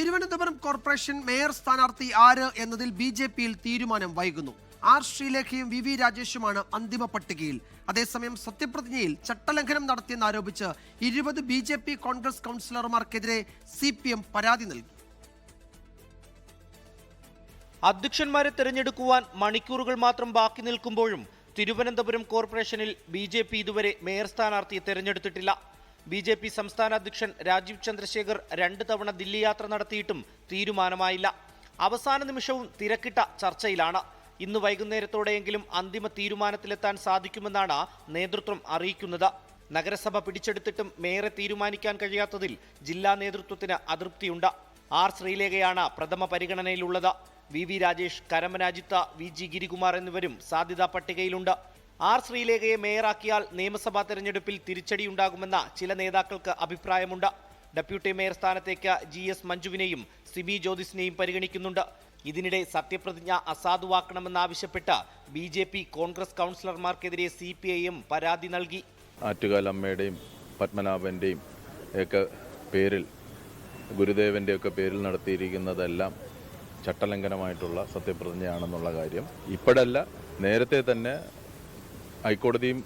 Thiruvananthapuram corporation mayor സ്ഥാനാർത്ഥി ആര് എന്നതിൽ ബിജെപിയിൽ തീരുമാനം വൈകുന്നു. ആർ ശ്രീലേഖയും വി രാജേഷുമാണ് അന്തിമ പട്ടികയിൽ. അതേസമയം സത്യപ്രതിജ്ഞയിൽ ചട്ടലംഘനം നടത്തിയെന്നാരോപിച്ച് 20 ബിജെപി കോൺഗ്രസ് കൗൺസിലർമാർക്കെതിരെ CPM പരാതി നൽകി. അധ്യക്ഷന്മാരെ തെരഞ്ഞെടുക്കുവാൻ മണിക്കൂറുകൾ മാത്രം ബാക്കി നിൽക്കുമ്പോഴും തിരുവനന്തപുരം കോർപ്പറേഷനിൽ BJP ഇതുവരെ മേയർ സ്ഥാനാർത്ഥിയെ തെരഞ്ഞെടുത്തിട്ടില്ല. BJP സംസ്ഥാന അധ്യക്ഷൻ രാജീവ് ചന്ദ്രശേഖർ 2 തവണ ദില്ലി യാത്ര നടത്തിയിട്ടും തീരുമാനമായില്ല. അവസാന നിമിഷവും തിരക്കിട്ട ചർച്ചയിലാണ്. ഇന്ന് വൈകുന്നേരത്തോടെയെങ്കിലും അന്തിമ തീരുമാനത്തിലെത്താൻ സാധിക്കുമെന്നാണ് നേതൃത്വം അറിയിക്കുന്നത്. നഗരസഭ പിടിച്ചെടുത്തിട്ടും മേയറെ തീരുമാനിക്കാൻ കഴിയാത്തതിൽ ജില്ലാ നേതൃത്വത്തിന് അതൃപ്തിയുണ്ട്. ആർ ശ്രീലേഖയാണ് പ്രഥമ പരിഗണനയിലുള്ളത്. വി രാജേഷ്, കരമനാജിത്ത, VG ഗിരികുമാർ എന്നിവരും സാധ്യതാ പട്ടികയിലുണ്ട്. ആർ ശ്രീലേഖയെ മേയറാക്കിയാൽ നിയമസഭാ തെരഞ്ഞെടുപ്പിൽ തിരിച്ചടിയുണ്ടാകുമെന്ന ചില നേതാക്കൾക്ക് അഭിപ്രായമുണ്ട്. ഡെപ്യൂട്ടി മേയർ സ്ഥാനത്തേക്ക് GS മഞ്ജുവിനെയും സിമി ജ്യോതിസിനെയും പരിഗണിക്കുന്നുണ്ട്. ഇതിനിടെ സത്യപ്രതിജ്ഞ അസാധുവാക്കണമെന്നാവശ്യപ്പെട്ട് BJP കോൺഗ്രസ് കൗൺസിലർമാർക്കെതിരെ CPIM പരാതി നൽകി. ആറ്റുകാലമ്മയുടെയും പത്മനാഭന്റെയും ഒക്കെ പേരിൽ, ഗുരുദേവന്റെ ഒക്കെ പേരിൽ നടത്തിയിരിക്കുന്നതെല്ലാം ചട്ടലംഘനമായിട്ടുള്ള സത്യപ്രതിജ്ഞയാണെന്നുള്ള കാര്യം ഇപ്പോഴല്ല, നേരത്തെ തന്നെ ഹൈക്കോടതിയും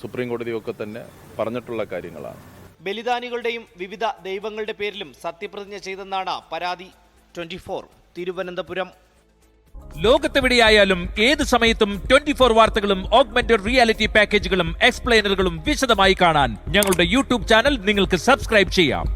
സുപ്രീം കോടതിയും ഒക്കെ തന്നെ പറഞ്ഞിട്ടുള്ള കാര്യങ്ങളാണ്. ബലിദാനികളുടെയും വിവിധ ദൈവങ്ങളുടെ പേരിലും സത്യപ്രതിജ്ഞ ചെയ്തെന്നാണ് പരാതി. 24 തിരുവനന്തപുരം. ലോകത്തെവിടെയായാലും ഏത് സമയത്തും 24 വാർത്തകളും ഓഗ്മെന്റഡ് റിയാലിറ്റി പാക്കേജുകളും എക്സ്പ്ലെയിനറുകളും വിശദമായി കാണാൻ ഞങ്ങളുടെ YouTube ചാനൽ നിങ്ങൾക്ക് സബ്സ്ക്രൈബ് ചെയ്യാം.